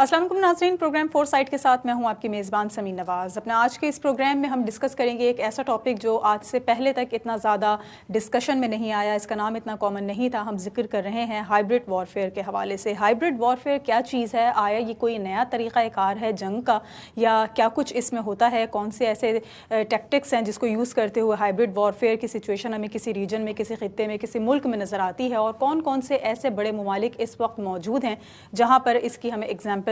السلام علیکم ناظرین، پروگرام فور سائٹ کے ساتھ میں ہوں آپ کی میزبان سمین نواز۔ اپنا آج کے اس پروگرام میں ہم ڈسکس کریں گے ایک ایسا ٹاپک جو آج سے پہلے تک اتنا زیادہ ڈسکشن میں نہیں آیا، اس کا نام اتنا کامن نہیں تھا۔ ہم ذکر کر رہے ہیں ہائبرڈ وارفیئر کے حوالے سے۔ ہائبرڈ وارفیئر کیا چیز ہے؟ آیا یہ کوئی نیا طریقہ کار ہے جنگ کا، یا کیا کچھ اس میں ہوتا ہے؟ کون سے ایسے ٹیکٹکس ہیں جس کو یوز کرتے ہوئے ہائبرڈ وارفیئر کی سچویشن ہمیں کسی ریجن میں، کسی خطے میں، کسی ملک میں نظر آتی ہے، اور کون کون سے ایسے بڑے ممالک اس وقت موجود ہیں جہاں پر اس کی ہمیں اگزامپل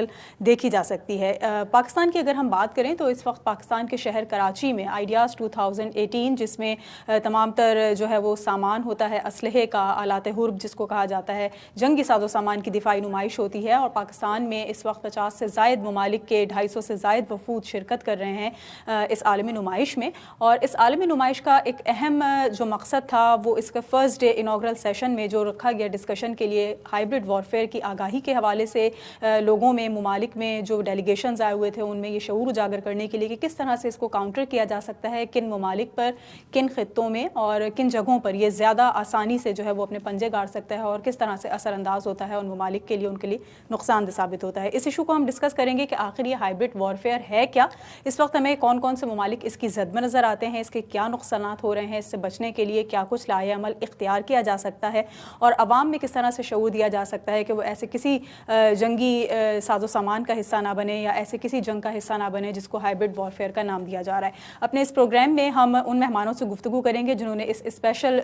دیکھی جا سکتی ہے۔ پاکستان کی اگر ہم بات کریں تو اس وقت پاکستان کے شہر کراچی میں آئیڈیاز 2018 جس میں تمام تر جو ہے وہ سامان ہوتا ہے، اسلحے کا، آلات حرب جس کو کہا جاتا ہے، جنگی ساز و سامان کی دفاعی نمائش ہوتی ہے، اور پاکستان میں اس وقت 50 سے زائد ممالک کے 250 سے زائد وفود شرکت کر رہے ہیں اس عالمی نمائش میں۔ اور اس عالمی نمائش کا ایک اہم جو مقصد تھا وہ اس کا فرسٹ ڈے انوگرل سیشن میں جو رکھا گیا ڈسکشن کے لیے ہائبرڈ وارفیئر کی آگاہی کے حوالے سے لوگوں میں، ممالک میں جو ڈیلیگیشنز آئے ہوئے تھے ان میں یہ شعور اجاگر کرنے کے لیے کہ کس طرح سے اس کو کاؤنٹر کیا جا سکتا ہے، کن ممالک پر، کن خطوں میں اور کن جگہوں پر یہ زیادہ آسانی سے جو ہے وہ اپنے پنجے گاڑ سکتا ہے، اور کس طرح سے اثر انداز ہوتا ہے ان ممالک کے لیے، ان کے لیے نقصان دہ ثابت ہوتا ہے۔ اس ایشو کو ہم ڈسکس کریں گے کہ آخر یہ ہائبرڈ وارفیئر ہے کیا، اس وقت ہمیں کون کون سے ممالک اس کی زد میں نظر آتے ہیں، اس کے کیا نقصانات ہو رہے ہیں، اس سے بچنے کے لیے کیا کچھ لائحہ عمل اختیار کیا جا سکتا ہے، اور عوام میں کس طرح سے شعور دیا جا سکتا ہے کہ وہ ایسے کسی جنگی ساز و سامان کا حصہ نہ بنے، یا ایسے کسی جنگ کا حصہ نہ بنے جس کو ہائبرڈ وارفیئر کا نام دیا جا رہا ہے۔ اپنے اس پروگرام میں ہم ان مہمانوں سے گفتگو کریں گے جنہوں نے اس اسپیشل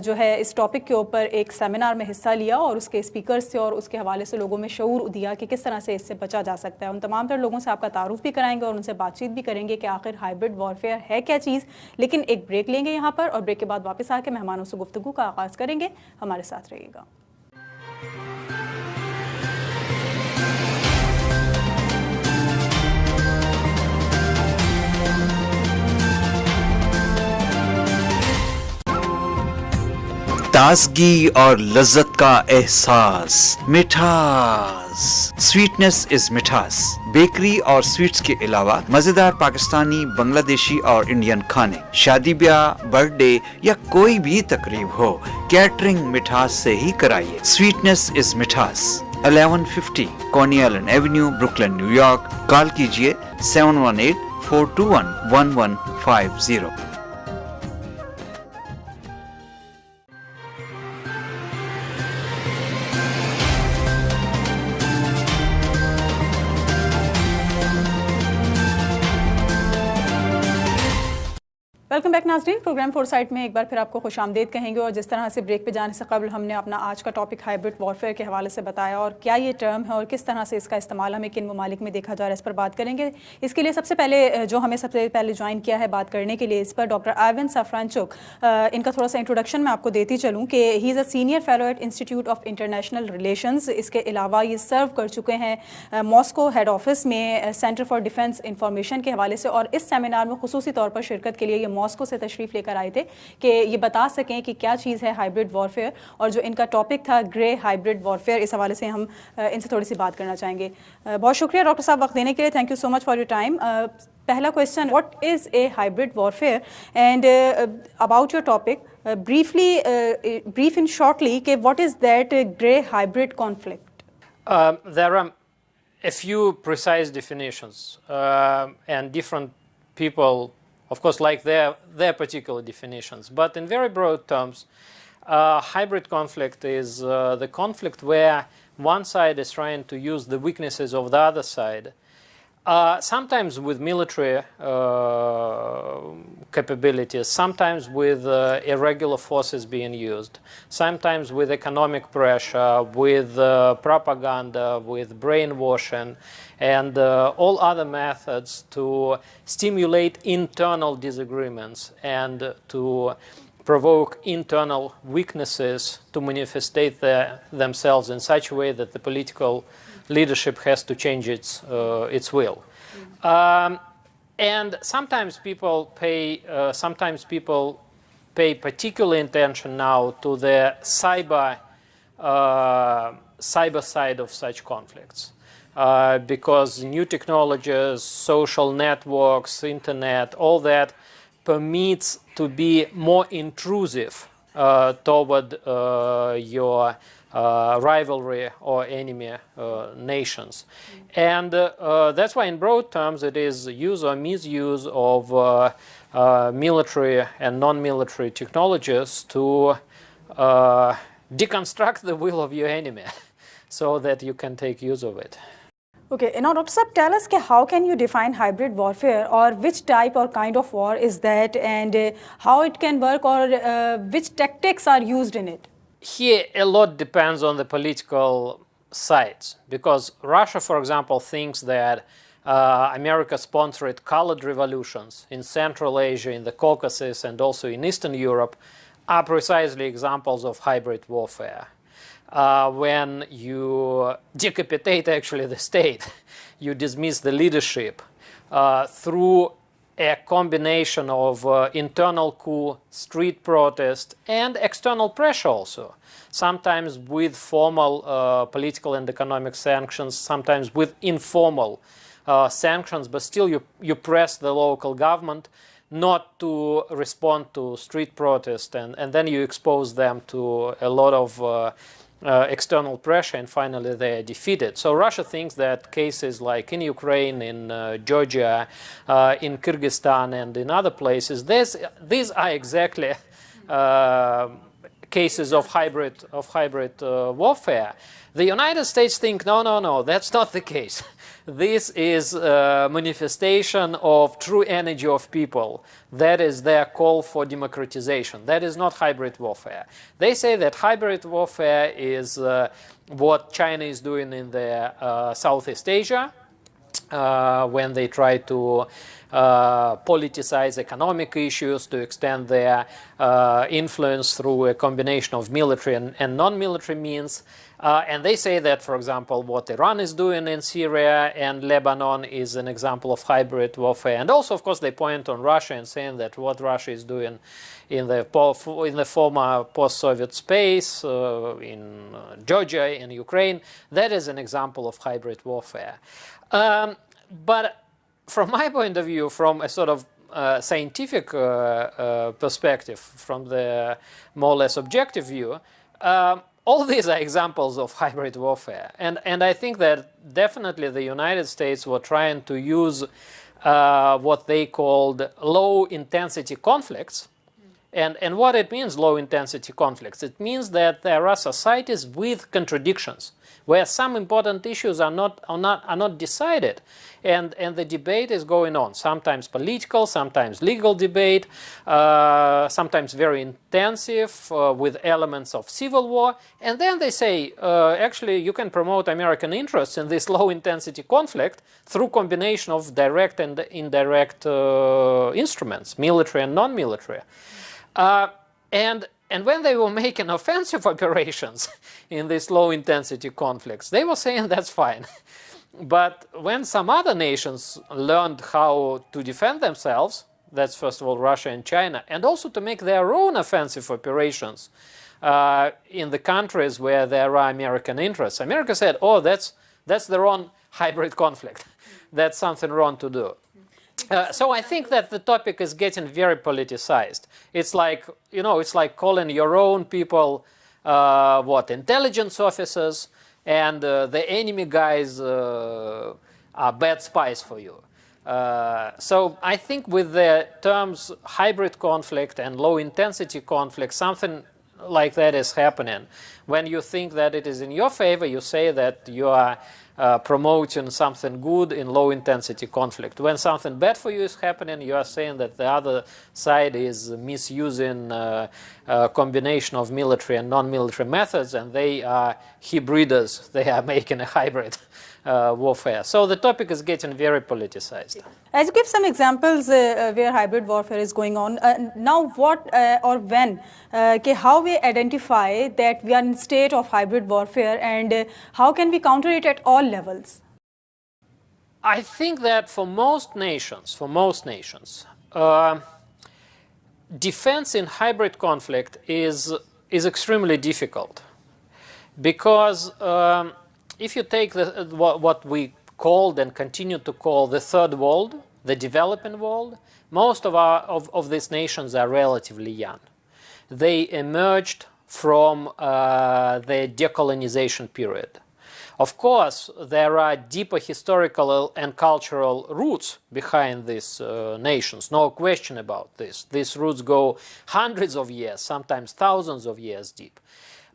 جو ہے اس ٹاپک کے اوپر ایک سیمینار میں حصہ لیا اور اس کے اسپیکرز سے اور اس کے حوالے سے لوگوں میں شعور دیا کہ کس طرح سے اس سے بچا جا سکتا ہے۔ ان تمام تر لوگوں سے آپ کا تعارف بھی کرائیں گے اور ان سے بات چیت بھی کریں گے کہ آخر ہائبرڈ وارفیئر ہے کیا چیز۔ لیکن ایک بریک لیں گے یہاں پر، اور بریک کے بعد واپس آ کے مہمانوں سے گفتگو کا آغاز کریں گے۔ ہمارے ساتھ رہیے گا۔ تازگی اور لذت کا احساس، مٹھاس، سویٹنس از مٹھاس۔ بیکری اور سویٹس کے علاوہ مزیدار پاکستانی، بنگلہ دیشی اور انڈین کھانے، شادی بیاہ، برتھ ڈے یا کوئی بھی تقریب ہو، کیٹرنگ مٹھاس سے ہی کرائیے۔ سویٹنس از Mithas, 1150 Coney Island Avenue, Brooklyn, New York. Call کیجئے 718-421-1150۔ ویلکم بیک ناظرین، پروگرام فور سائٹ میں ایک بار پھر آپ کو خوش آمدید کہیں گے، اور جس طرح سے بریک پہ جانے سے قبل ہم نے اپنا آج کا ٹاپک ہائبرڈ وارفیئر کے حوالے سے بتایا اور کیا یہ ٹرم ہے اور کس طرح سے اس کا استعمال ہمیں کن ممالک میں دیکھا جا رہا ہے، اس پر بات کریں گے۔ اس کے لیے سب سے پہلے جو ہمیں سب سے پہلے جوائن کیا ہے بات کرنے کے لیے اس پر، ڈاکٹر آئیون سافرانچک۔ ان کا تھوڑا سا انٹروڈکشن میں آپ کو دیتی چلوں کہ he is a senior fellow at Institute of International Relations. اس کے علاوہ یہ سرو کر چکے ہیں ماسکو ہیڈ آفس میں سینٹر فار ڈیفینس انفارمیشن کے حوالے سے، اور اس سیمینار میں خصوصی طور پر شرکت کے لیے یہ ماسکو سے تشریف لے کر آئے تھے کہ یہ بتا سکیں کہ کیا چیز ہے ہائبرڈ وارفیئر، اور جو ان کا ٹاپک تھا گرے ہائبرڈ وارفیئر، اس حوالے سے ہم ان سے تھوڑی سی بات کرنا چاہیں گے۔ بہت شکریہ ڈاکٹر صاحب وقت دینے کے لیے، thank you so much for your time. پہلا question, what is a hybrid warfare and about your topic brief and shortly کہ what is that grey hybrid conflict? There are a few precise definitions and different people of course like their particular definitions, but in very broad terms hybrid conflict is the conflict where one side is trying to use the weaknesses of the other side, sometimes with military capabilities, sometimes with irregular forces being used, sometimes with economic pressure, with propaganda, with brainwashing, and all other methods to stimulate internal disagreements and to provoke internal weaknesses to manifestate themselves in such a way that the political leadership has to change its will. And sometimes people pay particular attention now to the cyber side of such conflicts. Because new technologies, social networks, internet, all that permits to be more intrusive toward your rivalry or enemy nations. And that's why in broad terms it is use or misuse of military and non-military technologies to deconstruct the will of your enemy so that you can take use of it. Okay, now Dr. Saab, tell us how can you define hybrid warfare, or which type or kind of war is that, and how it can work, or which tactics are used in it? Here a lot depends on the political sides, because Russia, for example, thinks that America-sponsored colored revolutions in Central Asia, in the Caucasus, and also in Eastern Europe are precisely examples of hybrid warfare. When you decapitate actually the state, you dismiss the leadership through a combination of internal coup, street protest, and external pressure also. Sometimes with formal political and economic sanctions, sometimes with informal sanctions, but still you press the local government not to respond to street protest, and then you expose them to a lot of external pressure, and finally they are defeated. So Russia thinks that cases like in Ukraine, in Georgia, in Kyrgyzstan, and in other places, these are exactly cases of hybrid warfare. The United States think, no, that's not the case. This is a manifestation of true energy of people. That is their call for democratization. That is not hybrid warfare. They say that hybrid warfare is what China is doing in the Southeast Asia, when they try to politicize economic issues, to extend their influence through a combination of military and non-military means. And they say that, for example, what Iran is doing in Syria and Lebanon is an example of hybrid warfare. And also, of course, they point on Russia and saying that what Russia is doing in the former post-Soviet space, in Georgia, in Ukraine, that is an example of hybrid warfare. But from my point of view, from a sort of scientific perspective, from the more or less objective view, all these are examples of hybrid warfare. And I think that definitely the United States were trying to use what they called low-intensity conflicts. And what it means, low-intensity conflicts? It means that there are societies with contradictions, where some important issues are not decided, and the debate is going on. Sometimes political, sometimes legal debate, sometimes very intensive with elements of civil war. And then they say, actually, you can promote American interests in this low-intensity conflict through combination of direct and indirect instruments, military and non-military. And when they were making offensive operations in these low-intensity conflicts, they were saying that's fine. But when some other nations learned how to defend themselves, that's first of all Russia and China, and also to make their own offensive operations in the countries where there are American interests, America said, oh, that's the wrong hybrid conflict. That's something wrong to do. So I think that the topic is getting very politicized. It's like, it's like calling your own people, intelligence officers, and the enemy guys are bad spies for you. So I think with the terms hybrid conflict and low-intensity conflict, something like that is happening. When you think that it is in your favor, you say that you are promoting something good in low-intensity conflict. When something bad for you is happening, you are saying that the other side is misusing a combination of military and non-military methods, and they are hybriders. They are making a hybrid warfare. So the topic is getting very politicized. As you give some examples where hybrid warfare is going on, now what or when, how we identify that we are in state of hybrid warfare, and how can we counter it at all levels? I think that for most nations, defense in hybrid conflict is extremely difficult, because if you take what we called and continue to call the third world, the developing world, most of these nations are relatively young. They emerged from the decolonization period. Of course, there are deeper historical and cultural roots behind these nations, no question about this. These roots go hundreds of years, sometimes thousands of years deep.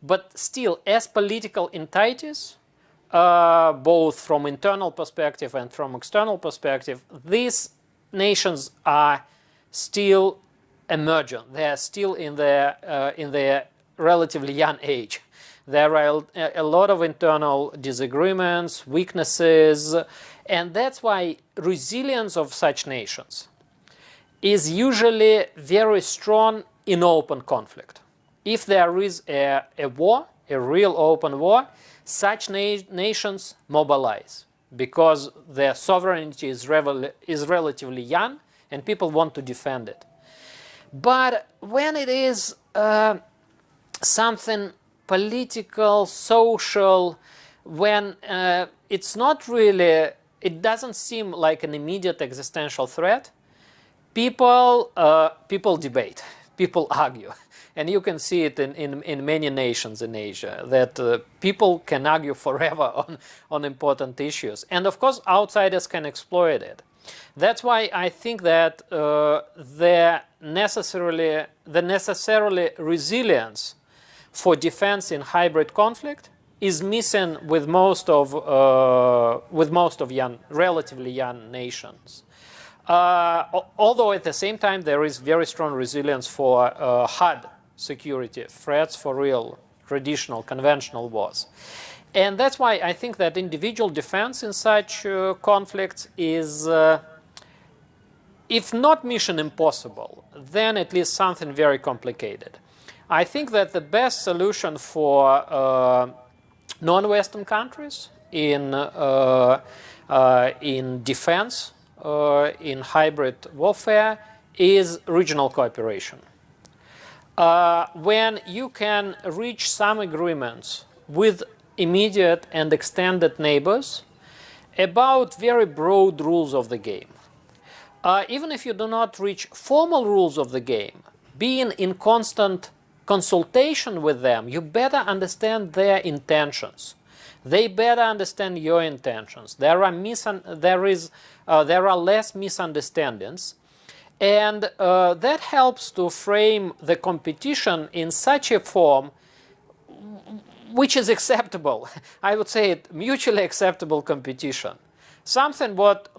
But still, as political entities, both from internal perspective and from external perspective, these nations are still emergent. They are still in their relatively young age. There are a lot of internal disagreements, weaknesses, and that's why resilience of such nations is usually very strong in open conflict. If there is a war, a real open war, such nations mobilize because their sovereignty is relatively young and people want to defend it. But when it is something political, social, when it's not really, it doesn't seem like an immediate existential threat, people debate, people argue. And you can see it in many nations in Asia, that people can argue forever on important issues. And of course, outsiders can exploit it. That's why I think that the necessarily resilience for defense in hybrid conflict is missing with most of relatively young nations. Although at the same time there is very strong resilience for hard security threats, for real traditional conventional wars. And that's why I think that individual defense in such conflicts is, if not mission impossible, then at least something very complicated. I think that the best solution for non-Western countries in defense, in hybrid warfare, is regional cooperation. When you can reach some agreements with immediate and extended neighbors about very broad rules of the game. Even if you do not reach formal rules of the game, being in constant consultation with them, you better understand their intentions. They better understand your intentions. There are less misunderstandings. And that helps to frame the competition in such a form which is acceptable. I would say it mutually acceptable competition.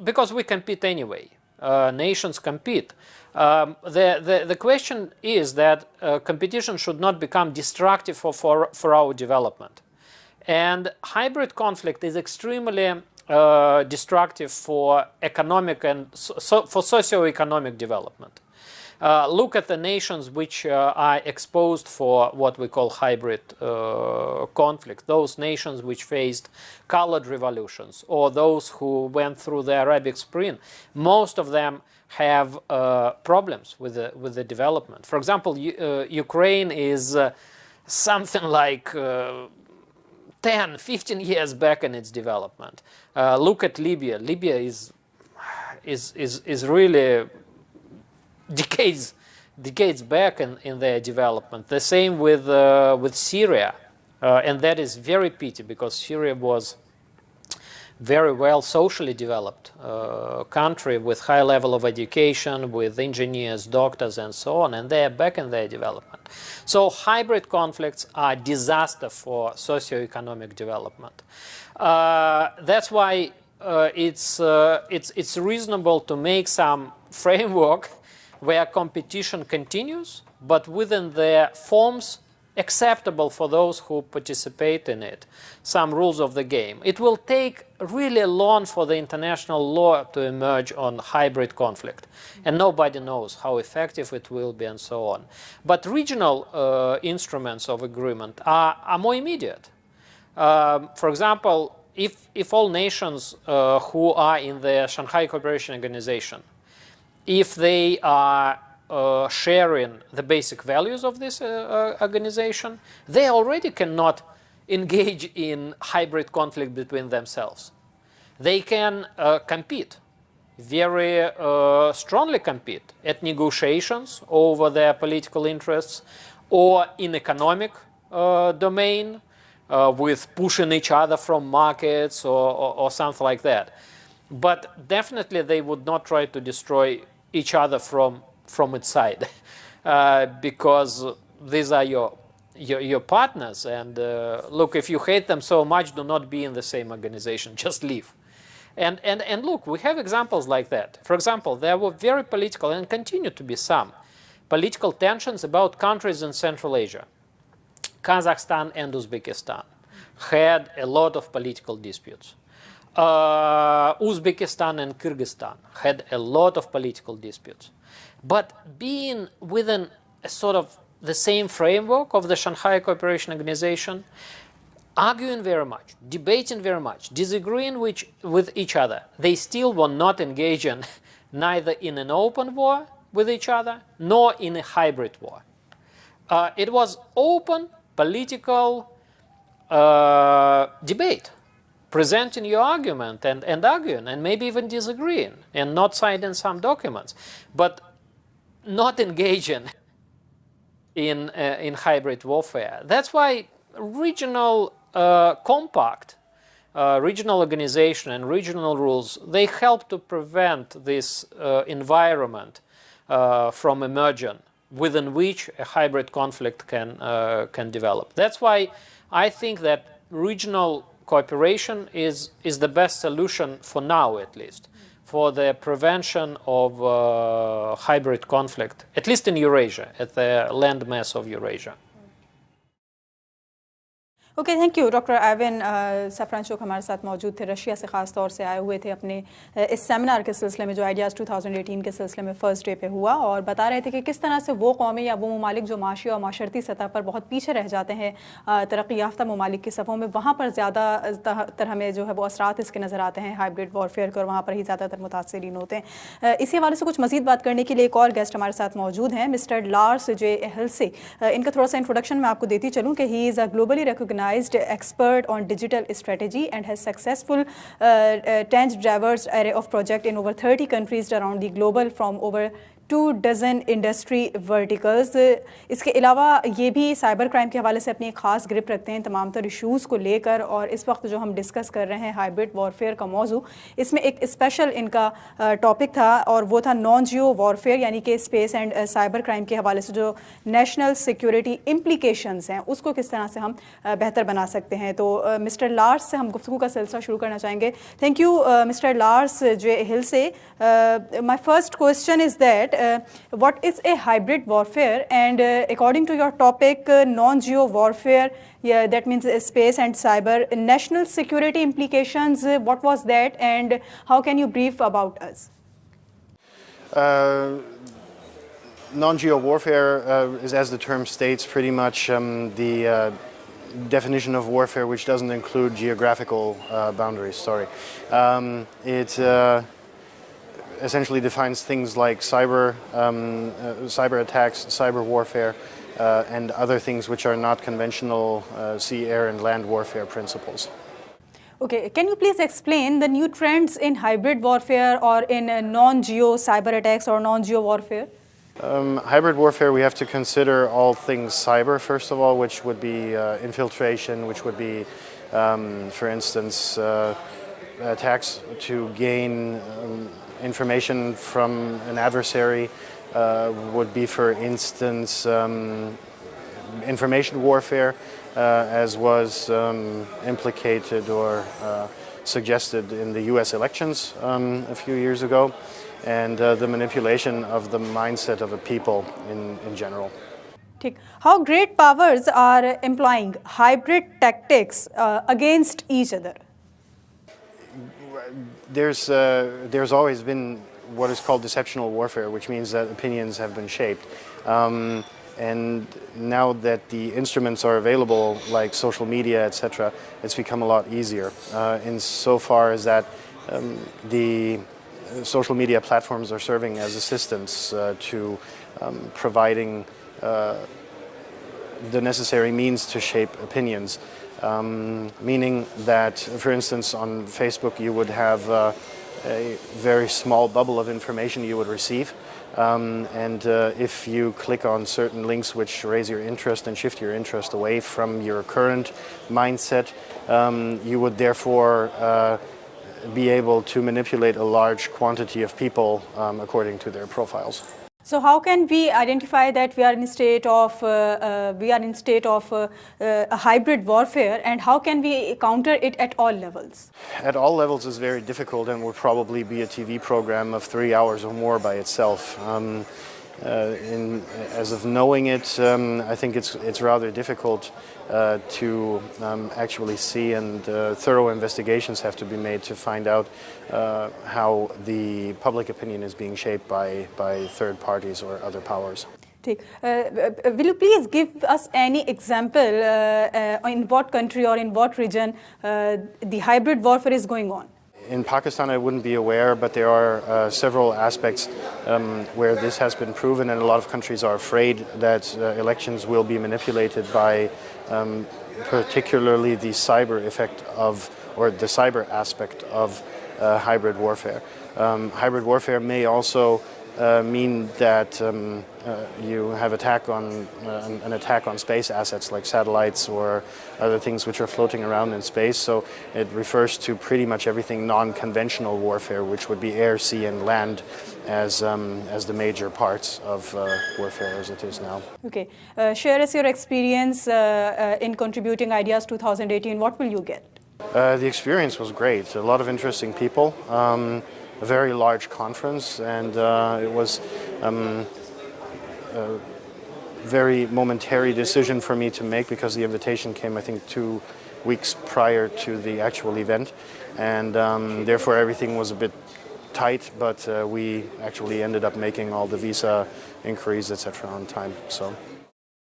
Because we compete anyway. Nations compete. The question is that competition should not become destructive for our development. And hybrid conflict is extremely destructive for economic and for socio-economic development. Look at the nations which are exposed for what we call hybrid conflict, those nations which faced colored revolutions, or those who went through the Arabic Spring. Most of them have problems with the development. For example, Ukraine is something like 10, 15 years back in its development. Look at Libya. Libya is really decades back in their development. The same with Syria, and that is very pity because Syria was very well socially developed country with high level of education, with engineers, doctors, and so on, and they are back in their development. So hybrid conflicts are disaster for socio-economic development. That's why it's reasonable to make some framework where competition continues, but within the forms acceptable for those who participate in it, some rules of the game. It will take really long for the international law to emerge on hybrid conflict, and nobody knows how effective it will be and so on. But regional instruments of agreement are more immediate. For example, if all nations who are in the Shanghai Cooperation Organization, if they are sharing the basic values of this organization, they already cannot engage in hybrid conflict between themselves. They can compete, very strongly compete at negotiations over their political interests, or in economic domain with pushing each other from markets or something like that. But definitely they would not try to destroy each other from inside because these are your partners. And look, if you hate them so much, do not be in the same organization. Just leave. And look, we have examples like that. For example, there were very political, and continue to be some, political tensions about countries in Central Asia. Kazakhstan and Uzbekistan had a lot of political disputes. Uzbekistan and Kyrgyzstan had a lot of political disputes. But being within a sort of the same framework of the Shanghai Cooperation Organization, arguing very much, debating very much, disagreeing with each other, they still were not engaging neither in an open war with each other nor in a hybrid war. It was open political debate, presenting your argument and arguing and maybe even disagreeing and not signing some documents, but not engaging in hybrid warfare. That's why regional compact, regional organization and regional rules, they help to prevent this environment from emerging within which a hybrid conflict can develop. That's why I think that regional cooperation is the best solution for now, at least, for the prevention of hybrid conflict, at least in Eurasia, at the landmass of Eurasia. Okay, thank you. Doctor Ivan Safranchuk हमारे साथ मौजूद थे, Russia से ख़ास तौर से आए हुए थे अपने इस सेमिनार के सिलसिले में जो आइडियाज़ 2018 के सिलसिले में फ़र्स्ट डे पे हुआ, और बता रहे थे कि किस तरह से वो कौमें या वो ममालिक जो माशी और माशरती सतह पर बहुत पीछे रह जाते हैं तरक्की याफ्ता ममालिक की सफ़ों में, वहाँ पर ज़्यादातर हमें जो है वो असरात इसके नज़र आते हैं हाइब्रिड वॉरफेयर के, और वहाँ पर ही ज़्यादातर मुतासरीन होते हैं। इसी हवाले से कुछ मज़ीद बात करने के लिए एक और गेस्ट हमारे साथ मौजूद हैं, मिस्टर लार्स जे एहल्से। इनका थोड़ा सा इंट्रोडक्शन मैं आपको देती चलूँ कि he is a globally recognised expert on digital strategy and has successful diverse array of project in over 30 countries around the globe from over 24 industry verticals. इसके अलावा ये भी साइबर क्राइम के हवाले से अपनी एक ख़ास ग्रिप रखते हैं तमाम तर इशूज़ को लेकर, और इस वक्त जो हम डिस्कस कर रहे हैं हाइब्रिड वॉरफेयर का मौजू, इसमें एक स्पेशल इनका टॉपिक था और वो था नॉन जियो वॉरफेयर, यानी कि स्पेस एंड साइबर क्राइम के हवाले से जो नेशनल सिक्योरिटी इम्प्लीकेशंस हैं उसको किस तरह से हम बेहतर बना सकते हैं। तो मिस्टर लार्स से हम गुफ्तगू का सिलसिला शुरू करना चाहेंगे। Thank you Mister Lars J Hilse. My first question is that what is a hybrid warfare, and according to your topic non-geo warfare, yeah, that means space and cyber, national security implications, what was that and how can you brief about us? Non-geo warfare is, as the term states, pretty much the definition of warfare which doesn't include geographical boundaries. It essentially defines things like cyber attacks, cyber warfare, and other things which are not conventional sea, air, and land warfare principles. Okay, can you please explain the new trends in hybrid warfare or in non-geo cyber attacks or non-geo warfare? Hybrid warfare, we have to consider all things cyber, first of all, which would be infiltration, which would be, for instance, attacks to gain information from an adversary, would be, for instance, information warfare, as was implicated or suggested in the US elections a few years ago, and the manipulation of the mindset of a people in general. How great powers are employing hybrid tactics against each other? There's always been what is called deceptional warfare, which means that opinions have been shaped. And now that the instruments are available, like social media, etc., it's become a lot easier. Insofar as that the social media platforms are serving as assistants to providing the necessary means to shape opinions. Meaning that, for instance, on Facebook you would have a very small bubble of information you would receive. And if you click on certain links which raise your interest and shift your interest away from your current mindset, you would therefore be able to manipulate a large quantity of people according to their profiles. So how can we identify that we are in state of a hybrid warfare, and how can we counter it at all levels? At all levels is very difficult and would probably be a TV program of 3 hours or more by itself. As of knowing it, I think it's rather difficult to actually see, and thorough investigations have to be made to find out how the public opinion is being shaped by third parties or other powers. Will you please give us any example in what country or in what region the hybrid warfare is going on? In Pakistan, I wouldn't be aware, but there are several aspects where this has been proven, and a lot of countries are afraid that elections will be manipulated by particularly the cyber effect of, or the cyber aspect of hybrid warfare. Hybrid warfare may also mean that you have an attack on space assets like satellites or other things which are floating around in space. So it refers to pretty much everything non-conventional warfare, which would be air, sea, and land as the major parts of warfare as it is now. Okay. Share us your experience in contributing Ideas 2018. What will you get? The experience was great. A lot of interesting people. A very large conference, and it was a very momentary decision for me to make, because the invitation came, I think, 2 weeks prior to the actual event, and therefore everything was a bit tight, but we actually ended up making all the visa inquiries, etc. on time. So.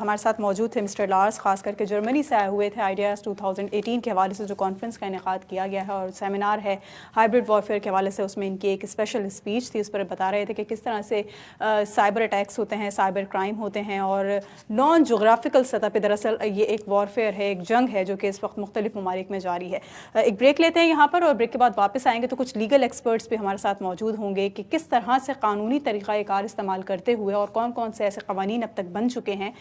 हमारे साथ मौजूद थे mister Lars, खास करके Germany से आए हुए थे। आइडियाज़ 2018 के हवाले से जो कॉन्फ्रेंस का इनेकाद किया गया है और सेमिनार है हाइब्रिड वॉरफेयर के हवाले से, उसमें इनकी एक स्पेशल स्पीच थी। उस पर बता रहे थे कि किस तरह से साइबर अटैक्स होते हैं, साइबर क्राइम होते हैं, और नॉन जोग्राफिकल सतह पे दरअसल ये एक वॉरफेयर है, एक जंग है जो कि इस वक्त मुख्तलिफ ममालिक में जारी है। एक ब्रेक लेते हैं यहाँ पर, और ब्रेक के बाद वापस आएंगे तो कुछ लीगल एक्सपर्ट्स भी हमारे साथ मौजूद होंगे कि किस तरह से कानूनी तरीक़ाकार इस्तेमाल करते हुए और कौन कौन से ऐसे क़वानीन अब तक बन चुके हैं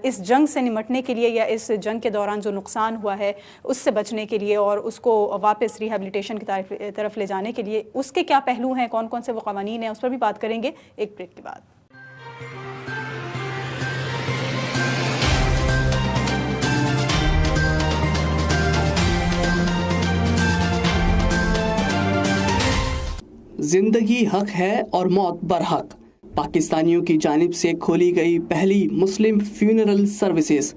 इस जंग से निमटने के लिए, या इस जंग के दौरान जो नुकसान हुआ है उससे बचने के लिए और उसको वापस रिहेबिलिटेशन की तरफ ले जाने के लिए उसके क्या पहलू हैं, कौन कौन से वो क़वानीन हैं, उस पर भी बात करेंगे एक ब्रेक के बाद। जिंदगी हक है और मौत बरहक। पाकिस्तानियों की जानिब से खोली गई पहली मुस्लिम फ्यूनरल सर्विसेज,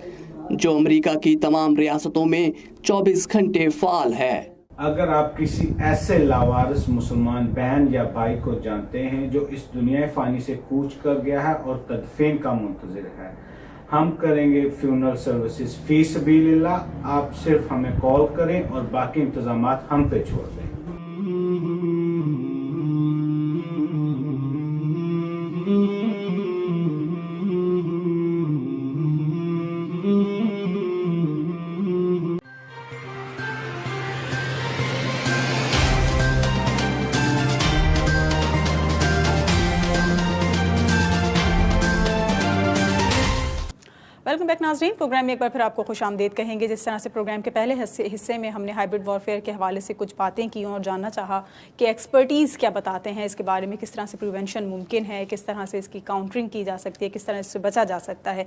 जो अमेरिका की तमाम रियासतों में 24 घंटे फ़ाल है। अगर आप किसी ऐसे लावारिस मुसलमान बहन या भाई को जानते हैं जो इस दुनिया फ़ानी से कूच कर गया है और तदफीन का मुंतज़िर है, हम करेंगे फ्यूनरल सर्विसेज फी सबीलिल्लाह। आप सिर्फ हमें कॉल करें और बाकी इंतज़ामात हम पे छोड़ दें। वेलकम बैक नाज़रीन। प्रोग्राम में एक बार फिर आपको खुश आमदीद कहेंगे। जिस तरह से प्रोग्राम के पहले हिस्से में हमने हाइब्रिड वॉरफेयर के हवाले से कुछ बातें की और जानना चाहा कि एक्सपर्टीज़ क्या बताते हैं इसके बारे में, किस तरह से प्रिवेंशन मुमकिन है, किस तरह से इसकी काउंटरिंग की जा सकती है, किस तरह इससे बचा जा सकता है।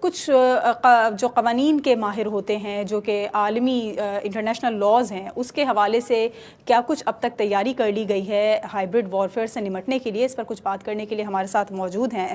कुछ जो क़वानीन के माहिर होते हैं, जो कि आलमी इंटरनेशनल लॉज हैं, उसके हवाले से क्या कुछ अब तक तैयारी कर ली गई है हाइब्रिड वॉरफेयर से निमटने के लिए, इस पर कुछ बात करने के लिए हमारे साथ मौजूद हैं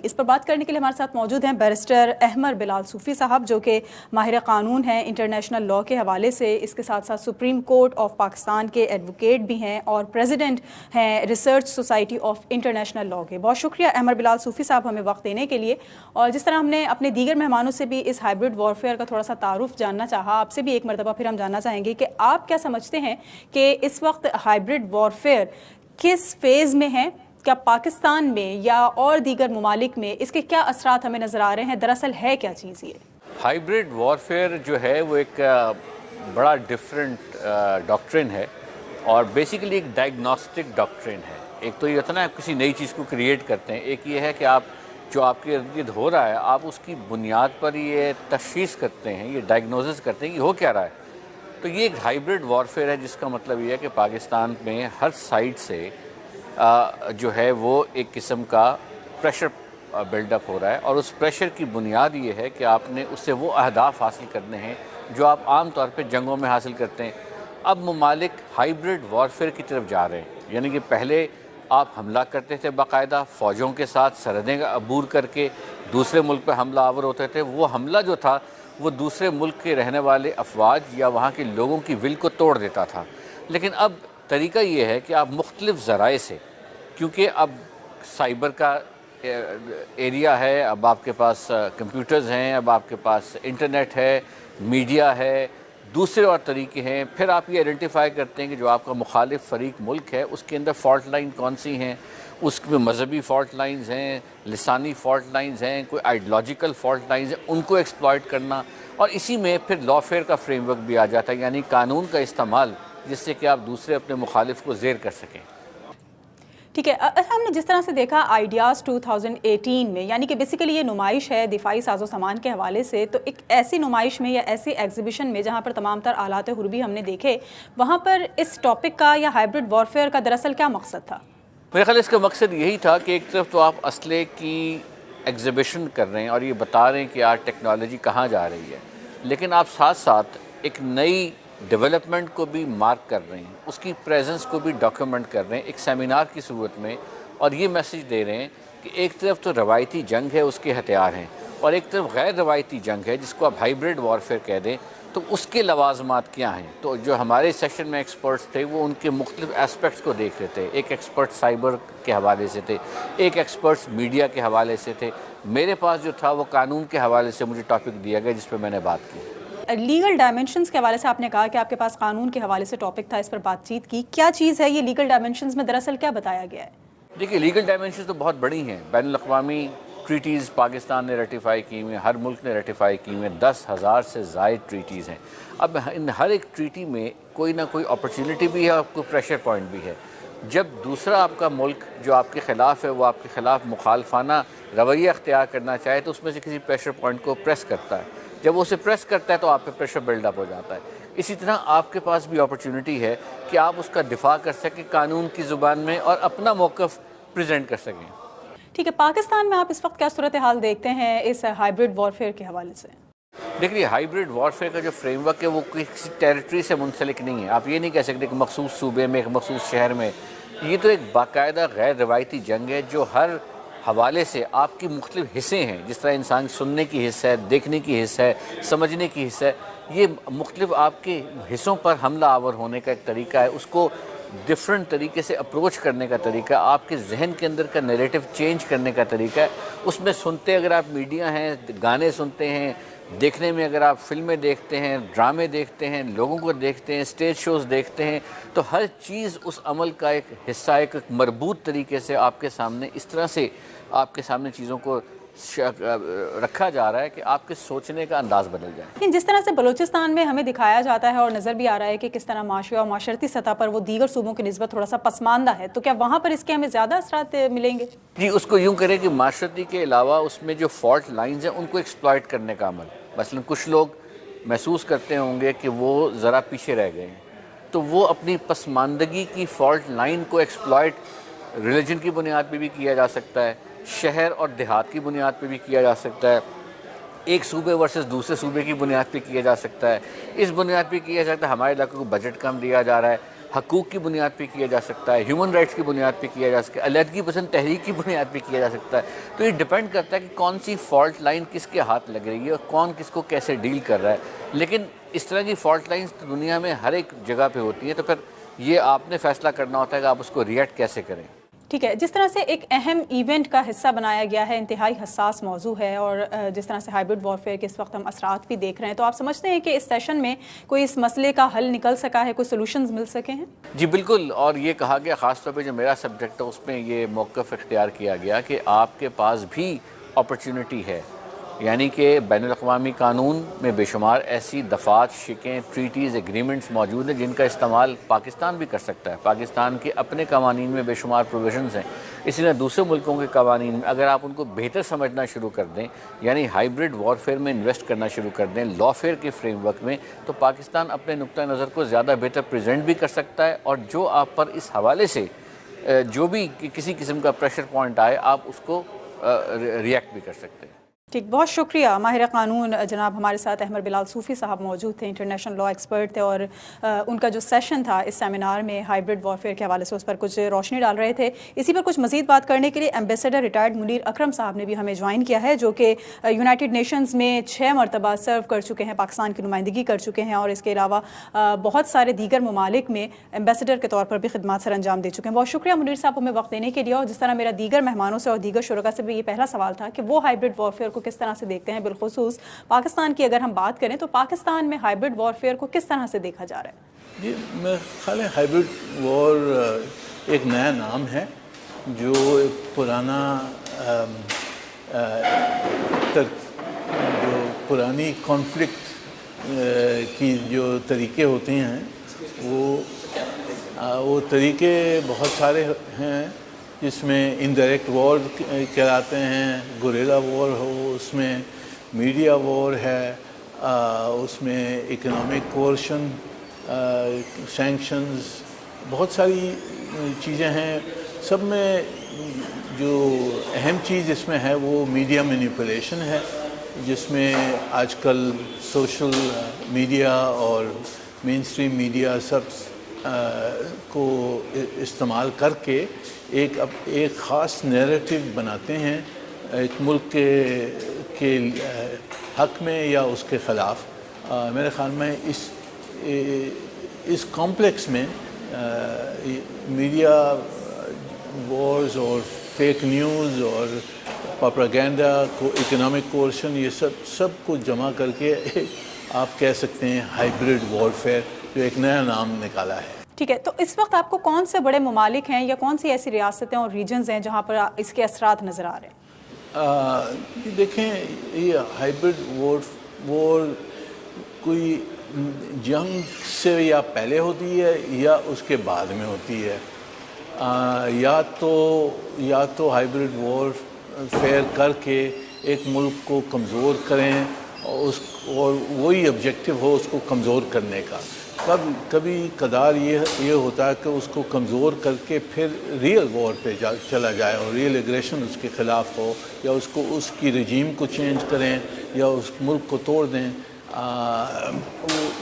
इस पर बात करने के लिए हमारे साथ मौजूद हैं बैरिस्टर अहमर बिलाल सूफ़ी साहब, जो कि माहिर क़ानून हैं इंटरनेशनल लॉ के हवाले से। इसके साथ साथ सुप्रीम कोर्ट ऑफ पाकिस्तान के एडवोकेट भी हैं और प्रेसिडेंट हैं research society of international law के। बहुत शुक्रिया अहमर बिलाल सूफ़ी साहब हमें वक्त देने के लिए। और जिस तरह हमने अपने दीगर मेहमानों से भी इस हाइब्रिड वॉरफेयर का थोड़ा सा तारुफ जानना चाहा, आपसे भी एक मरतबा फिर हम जानना चाहेंगे कि आप क्या समझते हैं कि इस वक्त हाइब्रिड वॉरफेयर किस फेज़ में है? क्या पाकिस्तान में या और दीगर ममालिक में इसके क्या असरात हमें नज़र आ रहे हैं? दरअसल है क्या चीज़ ये? हाइब्रिड वॉरफेयर जो है वो एक बड़ा डिफरेंट डॉक्ट्रिन है اور بیسیکلی ایک ڈائگنوسٹک ڈاکٹرین ہے. ایک تو یہ ہوتا ہے نا کسی نئی چیز کو کریٹ کرتے ہیں, ایک یہ ہے کہ آپ جو آپ کے ارد گرد ہو رہا ہے آپ اس کی بنیاد پر یہ تشخیص کرتے ہیں, یہ ڈائگنوسس کرتے ہیں کہ ہو کیا رہا ہے. تو یہ ایک ہائبرڈ وارفیئر ہے جس کا مطلب یہ ہے کہ پاکستان میں ہر سائڈ سے جو ہے وہ ایک قسم کا پریشر بلڈ اپ ہو رہا ہے, اور اس پریشر کی بنیاد یہ ہے کہ آپ نے اس سے وہ اہداف حاصل کرنے ہیں جو آپ عام طور پہ جنگوں میں حاصل کرتے ہیں. اب ممالک ہائبرڈ وارفیئر کی طرف جا رہے ہیں, یعنی کہ پہلے آپ حملہ کرتے تھے باقاعدہ فوجوں کے ساتھ سرحدیں عبور کر کے دوسرے ملک پہ حملہ آور ہوتے تھے. وہ حملہ جو تھا وہ دوسرے ملک کے رہنے والے افواج یا وہاں کے لوگوں کی ول کو توڑ دیتا تھا. لیکن اب طریقہ یہ ہے کہ آپ مختلف ذرائع سے, کیونکہ اب سائبر کا ایریا ہے, اب آپ کے پاس کمپیوٹرز ہیں, اب آپ کے پاس انٹرنیٹ ہے, میڈیا ہے, دوسرے اور طریقے ہیں. پھر آپ یہ آئیڈینٹیفائی کرتے ہیں کہ جو آپ کا مخالف فریق ملک ہے اس کے اندر فالٹ لائن کون سی ہیں, اس میں مذہبی فالٹ لائنز ہیں, لسانی فالٹ لائنز ہیں, کوئی آئیڈیالوجیکل فالٹ لائنز ہیں, ان کو ایکسپلائٹ کرنا. اور اسی میں پھر لافیئر کا فریم ورک بھی آ جاتا ہے, یعنی قانون کا استعمال جس سے کہ آپ دوسرے اپنے مخالف کو زیر کر سکیں. ٹھیک ہے. ہم نے جس طرح سے دیکھا آئیڈیاز 2018 میں, یعنی کہ بیسیکلی یہ نمائش ہے دفاعی ساز و سامان کے حوالے سے, تو ایک ایسی نمائش میں یا ایسی ایگزیبیشن میں جہاں پر تمام تر آلات حربی ہم نے دیکھے, وہاں پر اس ٹاپک کا یا ہائبرڈ وارفیئر کا دراصل کیا مقصد تھا؟ میرے خیال اس کا مقصد یہی تھا کہ ایک طرف تو آپ اسلحے کی ایگزیبیشن کر رہے ہیں اور یہ بتا رہے ہیں کہ آج ٹیکنالوجی کہاں جا رہی ہے, لیکن آپ ساتھ ساتھ ایک نئی ڈیولپمنٹ کو بھی مارک کر رہے ہیں, اس کی پریزنس کو بھی ڈاکیومنٹ کر رہے ہیں ایک سیمینار کی صورت میں, اور یہ میسج دے رہے ہیں کہ ایک طرف تو روایتی جنگ ہے اس کے ہتھیار ہیں, اور ایک طرف غیر روایتی جنگ ہے جس کو آپ ہائبرڈ وارفیئر کہہ دیں, تو اس کے لوازمات کیا ہیں. تو جو ہمارے سیشن میں ایکسپرٹس تھے وہ ان کے مختلف اسپیکٹس کو دیکھ رہے تھے. ایک ایکسپرٹ سائبر کے حوالے سے تھے, ایک ایکسپرٹس میڈیا کے حوالے سے تھے, میرے پاس جو تھا وہ قانون کے حوالے سے مجھے ٹاپک دیا گیا جس پہ میں نے بات کی. لیگل ڈائمنشنز کے حوالے سے آپ نے کہا کہ آپ کے پاس قانون کے حوالے سے ٹاپک تھا, اس پر بات چیت کی. کیا چیز ہے یہ لیگل ڈائمنشنز میں دراصل کیا بتایا گیا ہے؟ دیکھیے لیگل ڈائمنشنز تو بہت بڑی ہیں. بین الاقوامی ٹریٹیز پاکستان نے ریٹیفائی کی ہوئی ہیں, ہر ملک نے ریٹیفائی کی ہوئی ہیں, 10,000 سے زائد ٹریٹیز ہیں. اب ان ہر ایک ٹریٹی میں کوئی نہ کوئی اپرچونٹی بھی ہے اور کوئی پریشر پوائنٹ بھی ہے. جب دوسرا آپ کا ملک جو آپ کے خلاف ہے وہ آپ کے خلاف مخالفانہ رویہ اختیار کرنا چاہے تو اس میں سے کسی پریشر پوائنٹ کو پریس کرتا ہے. جب وہ اسے پریس کرتا ہے تو آپ پہ پریشر بلڈ اپ ہو جاتا ہے. اسی طرح آپ کے پاس بھی اپرچونٹی ہے کہ آپ اس کا دفاع کر سکیں قانون کی زبان میں اور اپنا موقف پریزنٹ کر سکیں. ٹھیک ہے. پاکستان میں آپ اس وقت کیا صورتحال دیکھتے ہیں اس ہائبرڈ وارفیئر کے حوالے سے؟ دیکھیے ہائبرڈ وارفیئر کا جو فریم ورک ہے وہ کسی ٹیریٹری سے منسلک نہیں ہے. آپ یہ نہیں کہہ سکتے کہ مخصوص صوبے میں ایک مخصوص شہر میں. یہ تو ایک باقاعدہ غیر روایتی جنگ ہے جو ہر حوالے سے آپ کی مختلف حصے ہیں, جس طرح انسان سننے کی حص ہے, دیکھنے کی حص ہے, سمجھنے کی حص ہے, یہ مختلف آپ کے حصوں پر حملہ آور ہونے کا ایک طریقہ ہے. اس کو ڈفرینٹ طریقے سے اپروچ کرنے کا طریقہ, آپ کے ذہن کے اندر کا نیریٹو چینج کرنے کا طریقہ ہے. اس میں سنتے اگر آپ میڈیا ہیں, گانے سنتے ہیں, دیکھنے میں اگر آپ فلمیں دیکھتے ہیں, ڈرامے دیکھتے ہیں, لوگوں کو دیکھتے ہیں, اسٹیج شوز دیکھتے ہیں, تو ہر چیز اس عمل کا ایک حصہ, ایک مربوط طریقے سے آپ کے سامنے اس طرح سے آپ کے سامنے چیزوں کو رکھا جا رہا ہے کہ آپ کے سوچنے کا انداز بدل جائے. لیکن جس طرح سے بلوچستان میں ہمیں دکھایا جاتا ہے اور نظر بھی آ رہا ہے کہ کس طرح معاشی اور معاشرتی سطح پر وہ دیگر صوبوں کی نسبت تھوڑا سا پسماندہ ہے, تو کیا وہاں پر اس کے ہمیں زیادہ اثرات ملیں گے؟ جی اس کو یوں کریں کہ معاشرتی کے علاوہ اس میں جو فالٹ لائنز ہیں ان کو ایکسپلائٹ کرنے کا عمل. مثلا کچھ لوگ محسوس کرتے ہوں گے کہ وہ ذرا پیچھے رہ گئے ہیں, تو وہ اپنی پسماندگی کی فالٹ لائن کو ایکسپلائٹ ریلیجن کی بنیاد پہ بھی کیا جا سکتا ہے, شہر اور دیہات کی بنیاد پہ بھی کیا جا سکتا ہے, ایک صوبے ورسز دوسرے صوبے کی بنیاد پہ کیا جا سکتا ہے, اس بنیاد پہ کیا جا سکتا ہے ہمارے علاقے کو بجٹ کم دیا جا رہا ہے, حقوق کی بنیاد پہ کیا جا سکتا ہے, ہیومن رائٹس کی بنیاد پہ کیا جا سکتا ہے, علیحدگی پسند تحریک کی بنیاد پہ کیا جا سکتا ہے. تو یہ ڈیپینڈ کرتا ہے کہ کون سی فالٹ لائن کس کے ہاتھ لگ رہی ہے اور کون کس کو کیسے ڈیل کر رہا ہے. لیکن اس طرح کی فالٹ لائنز دنیا میں ہر ایک جگہ پہ ہوتی ہیں, تو پھر یہ آپ نے فیصلہ کرنا ہوتا ہے کہ آپ اس کو ریئیکٹ کیسے کریں. ٹھیک ہے. جس طرح سے ایک اہم ایونٹ کا حصہ بنایا گیا ہے, انتہائی حساس موضوع ہے, اور جس طرح سے ہائبرڈ وارفیئر کے اس وقت ہم اثرات بھی دیکھ رہے ہیں, تو آپ سمجھتے ہیں کہ اس سیشن میں کوئی اس مسئلے کا حل نکل سکا ہے, کوئی سولوشنز مل سکے ہیں؟ جی بالکل. اور یہ کہا گیا خاص طور پہ جو میرا سبجیکٹ ہے اس میں یہ موقف اختیار کیا گیا کہ آپ کے پاس بھی اپرچونٹی ہے, یعنی کہ بین الاقوامی قانون میں بے شمار ایسی دفعات، شکیں، ٹریٹیز، ایگریمنٹس موجود ہیں جن کا استعمال پاکستان بھی کر سکتا ہے. پاکستان کے اپنے قوانین میں بے شمار پروویژنز ہیں. اسی طرح دوسرے ملکوں کے قوانین میں اگر آپ ان کو بہتر سمجھنا شروع کر دیں، یعنی ہائیبرڈ وارفیئر میں انویسٹ کرنا شروع کر دیں لافیئر کے فریم ورک میں، تو پاکستان اپنے نقطہ نظر کو زیادہ بہتر پریزنٹ بھی کر سکتا ہے. اور جو آپ پر اس حوالے سے جو بھی کسی قسم کا پریشر پوائنٹ آئے آپ اس کو ریئیکٹ بھی کر سکتے ہیں. ٹھیک، بہت شکریہ. ماہر قانون جناب ہمارے ساتھ احمد بلال صوفی صاحب موجود تھے، انٹرنیشنل لا ایکسپرٹ تھے، اور ان کا جو سیشن تھا اس سیمینار میں ہائیبرڈ وارفیئر کے حوالے سے اس پر کچھ روشنی ڈال رہے تھے. اسی پر کچھ مزید بات کرنے کے لیے ایمبیسیڈر ریٹائرڈ منیر اکرم صاحب نے بھی ہمیں جوائن کیا ہے، جو کہ یونائٹڈ نیشنز میں 6 مرتبہ سرو کر چکے ہیں، پاکستان کی نمائندگی کر چکے ہیں، اور اس کے علاوہ بہت سارے دیگر ممالک میں ایمبیسیڈر کے طور پر بھی خدمات سر انجام دے چکے ہیں. بہت شکریہ منیر صاحب ہمیں وقت دینے کے لیے. اور جس طرح میرا دیگر مہمانوں سے اور دیگر شرکاء سے بھی یہ پہلا سوال تھا کہ وہ ہائیبرڈ وارفیئر کو کس طرح سے دیکھتے ہیں، بالخصوص پاکستان کی اگر ہم بات کریں تو پاکستان میں ہائیبرڈ وارفیئر کو کس طرح سے دیکھا جا رہا ہے؟ جی میرا خیال ہے ہائیبرڈ وار ایک نیا نام ہے جو ایک پرانا جو پرانی کانفلکٹ کی جو طریقے ہوتے ہیں وہ طریقے بہت سارے ہیں، جس میں انڈائریکٹ وار کہلاتے ہیں، گوریلا وار ہو، اس میں میڈیا وار ہے، اس میں اکنامک کورشن، سینکشنز، بہت ساری چیزیں ہیں. سب میں جو اہم چیز اس میں ہے وہ میڈیا مینیپولیشن ہے، جس میں آج کل سوشل میڈیا اور مین اسٹریم میڈیا سب کو استعمال کر کے ایک خاص نیریٹو بناتے ہیں ایک ملک کے حق میں یا اس کے خلاف. میرے خیال میں اس کمپلیکس میں میڈیا وارز اور فیک نیوز اور پروپیگنڈا کو، اکنامک کورشن، یہ سب کو جمع کر کے آپ کہہ سکتے ہیں ہائیبرڈ وارفیئر، جو ایک نیا نام نکالا ہے. ٹھیک ہے، تو اس وقت آپ کو کون سے بڑے ممالک ہیں یا کون سی ایسی ریاستیں اور ریجنز ہیں جہاں پر اس کے اثرات نظر آ رہے ہیں؟ دیکھیں، یہ ہائیبرڈ وار کوئی جنگ سے یا پہلے ہوتی ہے یا اس کے بعد میں ہوتی ہے. یا تو ہائیبرڈ وار فیئر کر کے ایک ملک کو کمزور کریں اور وہی آبجیکٹو ہو اس کو کمزور کرنے کا. کبھی کدار یہ ہوتا ہے کہ اس کو کمزور کر کے پھر ریئل وار پہ چلا جائے اور ریئل ایگریشن اس کے خلاف ہو، یا اس کی رجیم کو چینج کریں یا اس ملک کو توڑ دیں.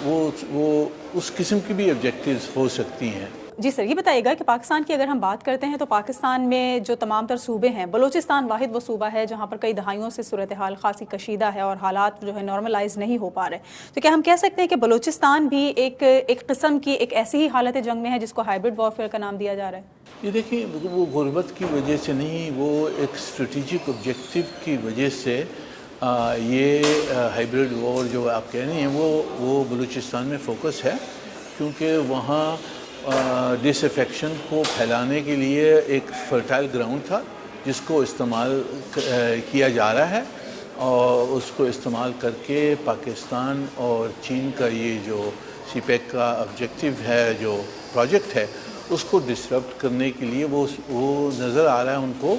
وہ اس قسم کی بھی آبجیکٹیوز ہو سکتی ہیں. جی سر، یہ بتائیے گا کہ پاکستان کی اگر ہم بات کرتے ہیں تو پاکستان میں جو تمام تر صوبے ہیں، بلوچستان واحد وہ صوبہ ہے جہاں پر کئی دہائیوں سے صورتحال خاصی کشیدہ ہے اور حالات جو ہے نارملائز نہیں ہو پا رہے. تو کیا ہم کہہ سکتے ہیں کہ بلوچستان بھی ایک قسم کی ایک ایسی ہی حالت جنگ میں ہے جس کو ہائیبرڈ وارفیئر کا نام دیا جا رہا ہے؟ یہ دیکھیں، وہ غربت کی وجہ سے نہیں، وہ ایک اسٹریٹجک آبجیکٹیو کی وجہ سے یہ ہائیبرڈ وار جو آپ کہہ رہے ہیں وہ بلوچستان میں فوکس ہے، کیونکہ وہاں ڈس افیکشن کو پھیلانے کے لیے ایک فرٹائل گراؤنڈ تھا جس کو استعمال کیا جا رہا ہے، اور اس کو استعمال کر کے پاکستان اور چین کا یہ جو سی پیک کا آبجیکٹیو ہے، جو پروجیکٹ ہے، اس کو ڈسرپٹ کرنے کے لیے وہ نظر آ رہا ہے ان کو،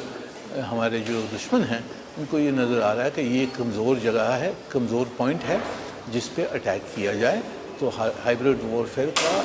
ہمارے جو دشمن ہیں ان کو یہ نظر آ رہا ہے کہ یہ کمزور جگہ ہے، کمزور پوائنٹ ہے جس پہ اٹیک کیا جائے. تو ہائیبرڈ وارفیئر کا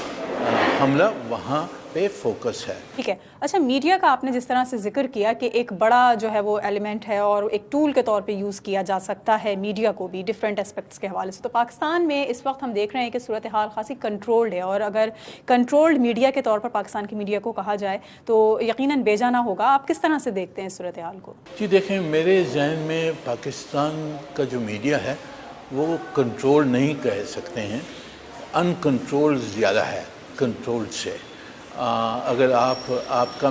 حملہ وہاں پہ فوکس ہے. ٹھیک ہے. اچھا، میڈیا کا آپ نے جس طرح سے ذکر کیا کہ ایک بڑا جو ہے وہ ایلیمنٹ ہے اور ایک ٹول کے طور پہ یوز کیا جا سکتا ہے میڈیا کو بھی ڈفرینٹ اسپیکٹس کے حوالے سے، تو پاکستان میں اس وقت ہم دیکھ رہے ہیں کہ صورتحال خاصی کنٹرولڈ ہے، اور اگر کنٹرولڈ میڈیا کے طور پر پاکستان کی میڈیا کو کہا جائے تو یقیناً بے جانا ہوگا. آپ کس طرح سے دیکھتے ہیں اس صورتحال کو؟ جی دیکھیں، میرے ذہن میں پاکستان کا جو میڈیا ہے وہ کنٹرول نہیں کہہ سکتے ہیں، ان کنٹرول زیادہ ہے کنٹرول سے. اگر آپ کا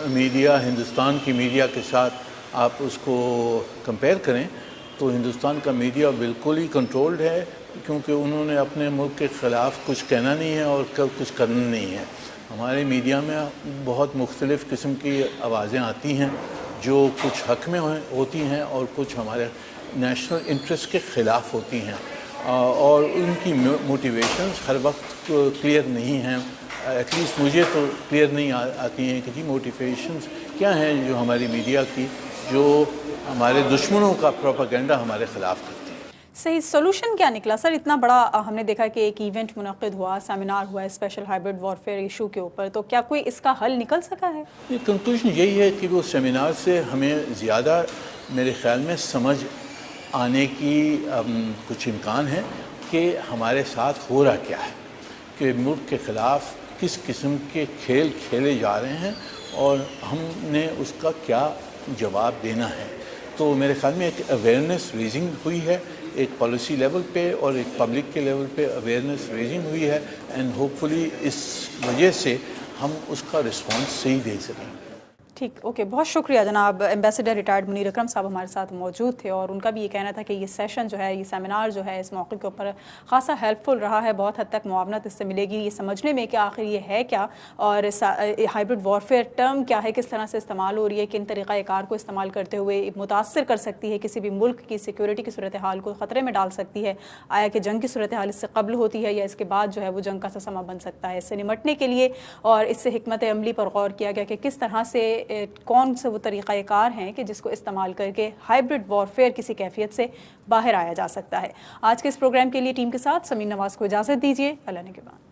میڈیا ہندوستان کی میڈیا کے ساتھ آپ اس کو کمپیئر کریں تو ہندوستان کا میڈیا بالکل ہی کنٹرولڈ ہے، کیونکہ انہوں نے اپنے ملک کے خلاف کچھ کہنا نہیں ہے اور کچھ کرنا نہیں ہے. ہمارے میڈیا میں بہت مختلف قسم کی آوازیں آتی ہیں جو کچھ حق میں ہوتی ہیں اور کچھ ہمارے نیشنل انٹرسٹ کے خلاف ہوتی ہیں اور ان کی موٹیویشنز ہر وقت کلیئر نہیں ہیں. ایٹ لیسٹ مجھے تو کلیئر نہیں آتی ہیں کہ جی موٹیویشنز کیا ہیں جو ہماری میڈیا کی جو ہمارے دشمنوں کا پروپیگنڈا ہمارے خلاف کرتی ہے. صحیح سولوشن کیا نکلا سر؟ اتنا بڑا ہم نے دیکھا کہ ایک ایونٹ منعقد ہوا، سیمینار ہوا اسپیشل ہائبرڈ وارفیئر ایشو کے اوپر، تو کیا کوئی اس کا حل نکل سکا ہے؟ یہ کنکلوژن یہی ہے کہ وہ سیمینار سے ہمیں زیادہ میرے خیال میں سمجھ آنے کی کچھ امکان ہے کہ ہمارے ساتھ ہو رہا کیا ہے، کہ ملک کے خلاف کس قسم کے کھیل کھیلے جا رہے ہیں اور ہم نے اس کا کیا جواب دینا ہے. تو میرے خیال میں ایک اویئرنیس ریزنگ ہوئی ہے، ایک پالیسی لیول پہ اور ایک پبلک کے لیول پہ اویئرنیس ریزنگ ہوئی ہے، اینڈ ہوپ فلی اس وجہ سے ہم اس کا رسپانس صحیح دے سکیں. ٹھیک، اوکے، بہت شکریہ جناب. ایمبیسڈر ریٹائرڈ منیر اکرم صاحب ہمارے ساتھ موجود تھے اور ان کا بھی یہ کہنا تھا کہ یہ سیشن جو ہے، یہ سیمینار جو ہے اس موقع کے اوپر خاصا ہیلپ فل رہا ہے. بہت حد تک معاونت اس سے ملے گی یہ سمجھنے میں کہ آخر یہ ہے کیا اور ہائبرڈ وارفیئر ٹرم کیا ہے، کس طرح سے استعمال ہو رہی ہے، کن طریقہ کار کو استعمال کرتے ہوئے متاثر کر سکتی ہے، کسی بھی ملک کی سیکیورٹی کی صورتحال کو خطرے میں ڈال سکتی ہے. آیا کہ جنگ کی صورتحال اس سے قبل ہوتی ہے یا اس کے بعد جو ہے وہ جنگ کا سسما بن سکتا ہے. اس سے نمٹنے کے لیے اور اس سے حکمت عملی پر غور کیا گیا کہ کس طرح سے کون سے وہ طریقہ کار ہیں کہ جس کو استعمال کر کے ہائبرڈ وارفیئر کسی کیفیت سے باہر آیا جا سکتا ہے. آج کے اس پروگرام کے لیے ٹیم کے ساتھ سمین نواز کو اجازت دیجیے. اللہ نے کے بعد.